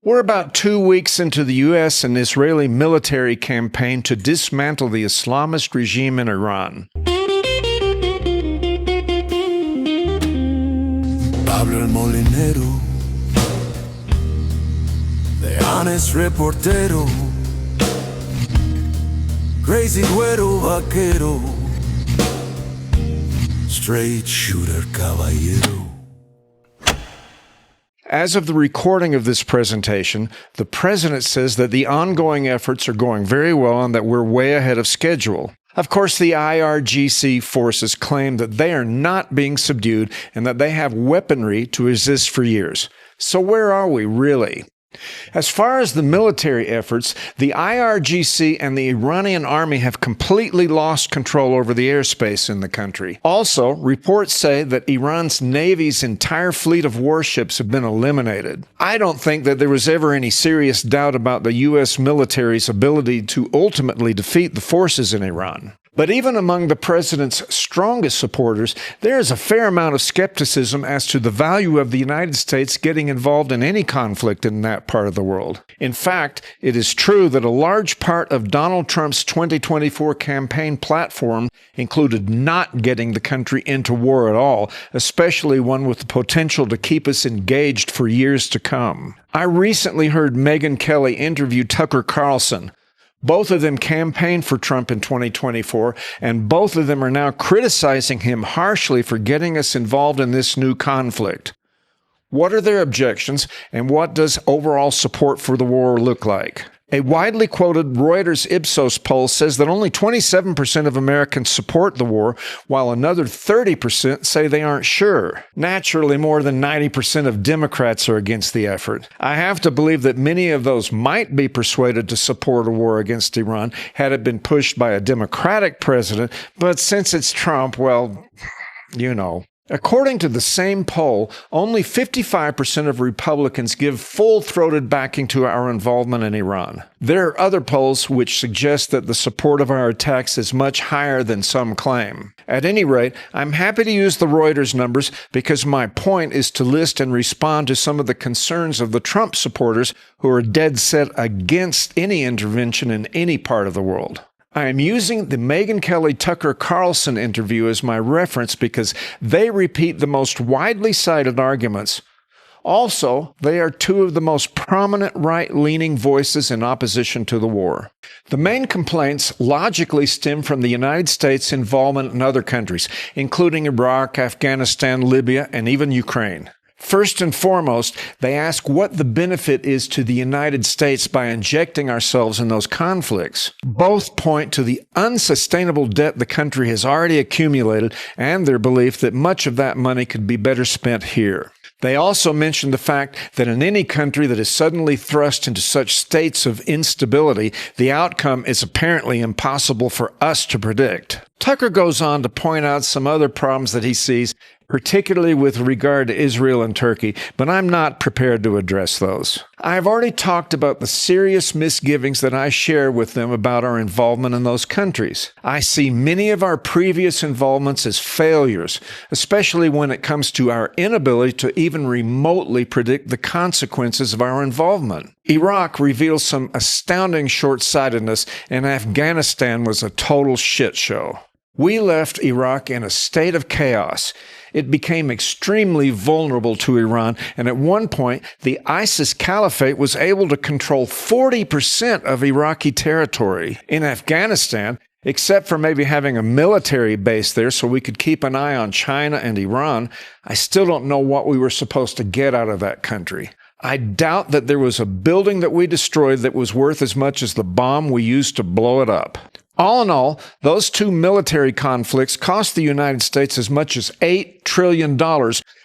We're about 2 weeks into the U.S. and Israeli military campaign to dismantle the Islamist regime in Iran. Pablo el Molinero, the honest reportero, crazy güero vaquero, straight shooter caballero. As of the recording of this presentation, the president says that the ongoing efforts are going very well and that we're way ahead of schedule. Of course, the IRGC forces claim that they are not being subdued and that they have weaponry to resist for years. So where are we really? As far as the military efforts, the IRGC and the Iranian army have completely lost control over the airspace in the country. Also, reports say that Iran's Navy's entire fleet of warships have been eliminated. I don't think that there was ever any serious doubt about the U.S. military's ability to ultimately defeat the forces in Iran. But even among the president's strongest supporters, there is a fair amount of skepticism as to the value of the United States getting involved in any conflict in that part of the world. In fact, it is true that a large part of Donald Trump's 2024 campaign platform included not getting the country into war at all, especially one with the potential to keep us engaged for years to come. I recently heard Megyn Kelly interview Tucker Carlson. Both of them campaigned for Trump in 2024, and both of them are now criticizing him harshly for getting us involved in this new conflict. What are their objections, and what does overall support for the war look like? A widely quoted Reuters Ipsos poll says that only 27% of Americans support the war, while another 30% say they aren't sure. Naturally, more than 90% of Democrats are against the effort. I have to believe that many of those might be persuaded to support a war against Iran had it been pushed by a Democratic president, but since it's Trump, well, you know. According to the same poll, only 55% of Republicans give full-throated backing to our involvement in Iran. There are other polls which suggest that the support of our attacks is much higher than some claim. At any rate, I'm happy to use the Reuters numbers because my point is to list and respond to some of the concerns of the Trump supporters who are dead set against any intervention in any part of the world. I am using the Megyn Kelly Tucker Carlson interview as my reference because they repeat the most widely cited arguments. Also, they are two of the most prominent right-leaning voices in opposition to the war. The main complaints logically stem from the United States' involvement in other countries, including Iraq, Afghanistan, Libya, and even Ukraine. First and foremost, they ask what the benefit is to the United States by injecting ourselves in those conflicts. Both point to the unsustainable debt the country has already accumulated and their belief that much of that money could be better spent here. They also mention the fact that in any country that is suddenly thrust into such states of instability, the outcome is apparently impossible for us to predict. Tucker goes on to point out some other problems that he sees, particularly with regard to Israel and Turkey, but I'm not prepared to address those. I've already talked about the serious misgivings that I share with them about our involvement in those countries. I see many of our previous involvements as failures, especially when it comes to our inability to even remotely predict the consequences of our involvement. Iraq reveals some astounding short-sightedness, and Afghanistan was a total shit show. We left Iraq in a state of chaos. It became extremely vulnerable to Iran, and at one point, the ISIS Caliphate was able to control 40% of Iraqi territory. In Afghanistan, except for maybe having a military base there so we could keep an eye on China and Iran, I still don't know what we were supposed to get out of that country. I doubt that there was a building that we destroyed that was worth as much as the bomb we used to blow it up. All in all, those two military conflicts cost the United States as much as $8 trillion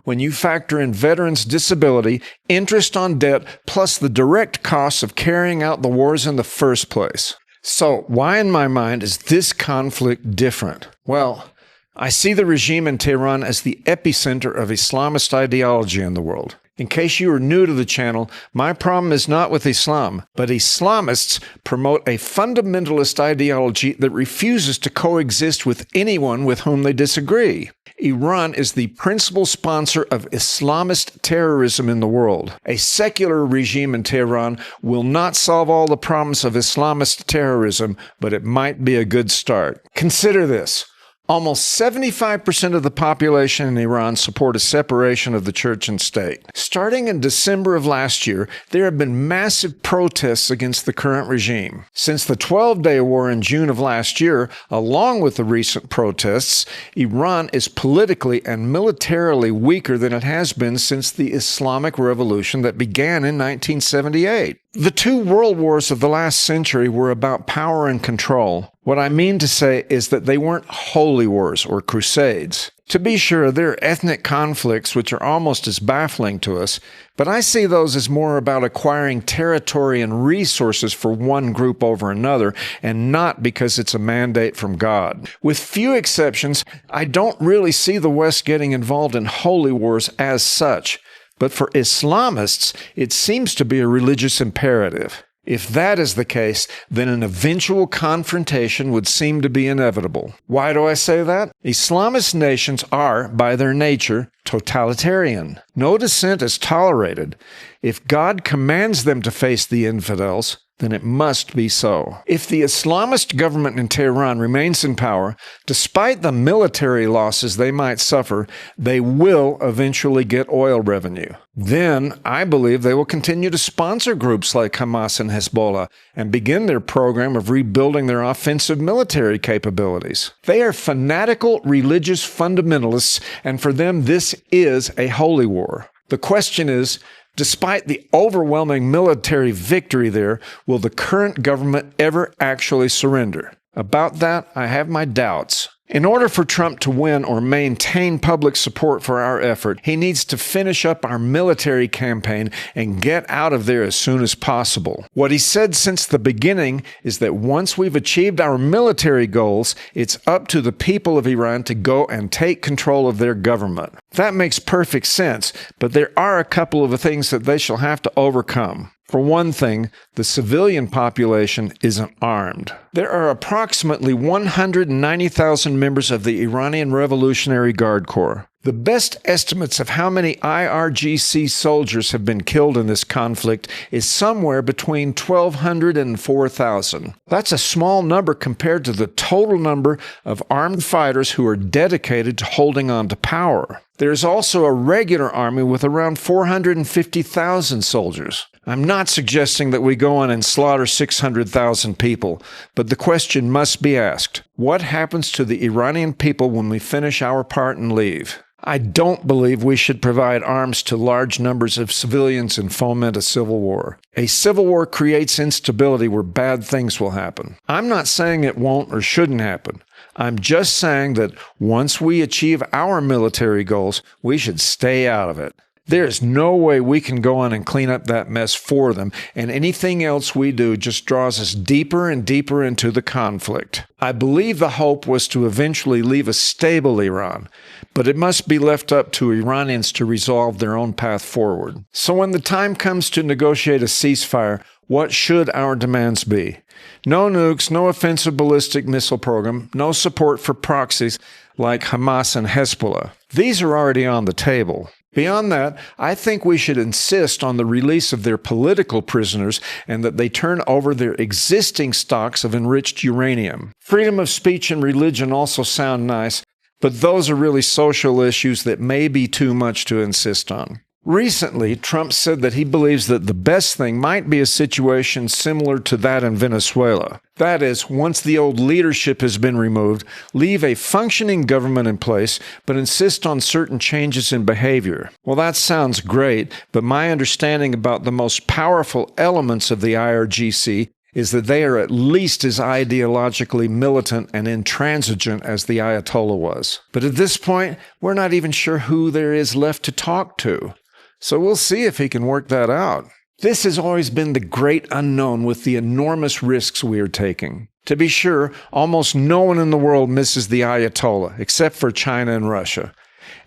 when you factor in veterans' disability, interest on debt, plus the direct costs of carrying out the wars in the first place. So why in my mind is this conflict different? Well, I see the regime in Tehran as the epicenter of Islamist ideology in the world. In case you are new to the channel, my problem is not with Islam, but Islamists promote a fundamentalist ideology that refuses to coexist with anyone with whom they disagree. Iran is the principal sponsor of Islamist terrorism in the world. A secular regime in Tehran will not solve all the problems of Islamist terrorism, but it might be a good start. Consider this. Almost 75% of the population in Iran support a separation of the church and state. Starting in December of last year, there have been massive protests against the current regime. Since the 12-day war in June of last year, along with the recent protests, Iran is politically and militarily weaker than it has been since the Islamic Revolution that began in 1978. The two world wars of the last century were about power and control. What I mean to say is that they weren't holy wars or crusades. To be sure, there are ethnic conflicts which are almost as baffling to us, but I see those as more about acquiring territory and resources for one group over another, and not because it's a mandate from God. With few exceptions, I don't really see the West getting involved in holy wars as such. But for Islamists, it seems to be a religious imperative. If that is the case, then an eventual confrontation would seem to be inevitable. Why do I say that? Islamist nations are, by their nature, totalitarian. No dissent is tolerated. If God commands them to face the infidels, then it must be so. If the Islamist government in Tehran remains in power, despite the military losses they might suffer, they will eventually get oil revenue. Then, I believe they will continue to sponsor groups like Hamas and Hezbollah and begin their program of rebuilding their offensive military capabilities. They are fanatical religious fundamentalists, and for them this is a holy war. The question is, despite the overwhelming military victory there, will the current government ever actually surrender? About that, I have my doubts. In order for Trump to win or maintain public support for our effort, he needs to finish up our military campaign and get out of there as soon as possible. What he said since the beginning is that once we've achieved our military goals, it's up to the people of Iran to go and take control of their government. That makes perfect sense, but there are a couple of things that they shall have to overcome. For one thing, the civilian population isn't armed. There are approximately 190,000 members of the Iranian Revolutionary Guard Corps. The best estimates of how many IRGC soldiers have been killed in this conflict is somewhere between 1,200 and 4,000. That's a small number compared to the total number of armed fighters who are dedicated to holding on to power. There's also a regular army with around 450,000 soldiers. I'm not suggesting that we go on and slaughter 600,000 people, but the question must be asked, what happens to the Iranian people when we finish our part and leave? I don't believe we should provide arms to large numbers of civilians and foment a civil war. A civil war creates instability where bad things will happen. I'm not saying it won't or shouldn't happen. I'm just saying that once we achieve our military goals, we should stay out of it. There is no way we can go on and clean up that mess for them, and anything else we do just draws us deeper and deeper into the conflict. I believe the hope was to eventually leave a stable Iran, but it must be left up to Iranians to resolve their own path forward. So when the time comes to negotiate a ceasefire, what should our demands be? No nukes, no offensive ballistic missile program, no support for proxies like Hamas and Hezbollah. These are already on the table. Beyond that, I think we should insist on the release of their political prisoners and that they turn over their existing stocks of enriched uranium. Freedom of speech and religion also sound nice, but those are really social issues that may be too much to insist on. Recently, Trump said that he believes that the best thing might be a situation similar to that in Venezuela. That is, once the old leadership has been removed, leave a functioning government in place, but insist on certain changes in behavior. Well, that sounds great, but my understanding about the most powerful elements of the IRGC is that they are at least as ideologically militant and intransigent as the Ayatollah was. But at this point, we're not even sure who there is left to talk to. So we'll see if he can work that out. This has always been the great unknown with the enormous risks we are taking. To be sure, almost no one in the world misses the Ayatollah, except for China and Russia.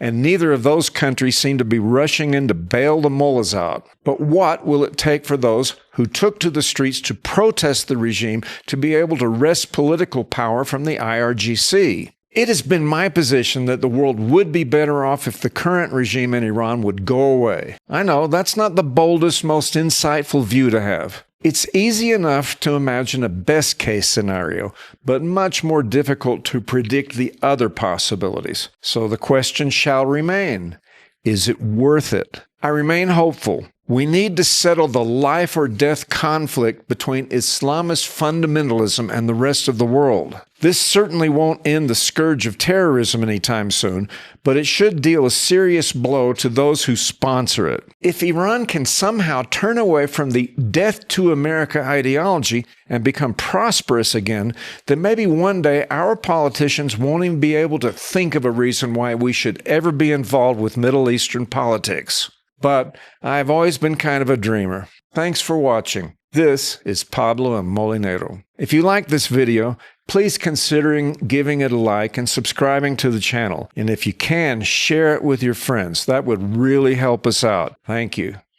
and neither of those countries seem to be rushing in to bail the mullahs out. But what will it take for those who took to the streets to protest the regime to be able to wrest political power from the IRGC? It has been my position that the world would be better off if the current regime in Iran would go away. I know that's not the boldest, most insightful view to have. It's easy enough to imagine a best-case scenario, but much more difficult to predict the other possibilities. So the question shall remain, is it worth it? I remain hopeful. We need to settle the life or death conflict between Islamist fundamentalism and the rest of the world. This certainly won't end the scourge of terrorism anytime soon, but it should deal a serious blow to those who sponsor it. If Iran can somehow turn away from the death to America ideology and become prosperous again, then maybe one day our politicians won't even be able to think of a reason why we should ever be involved with Middle Eastern politics. But I've always been kind of a dreamer. Thanks for watching. This is Pablo and Molinero. If you like this video, please consider giving it a like and subscribing to the channel. And if you can, share it with your friends. That would really help us out. Thank you.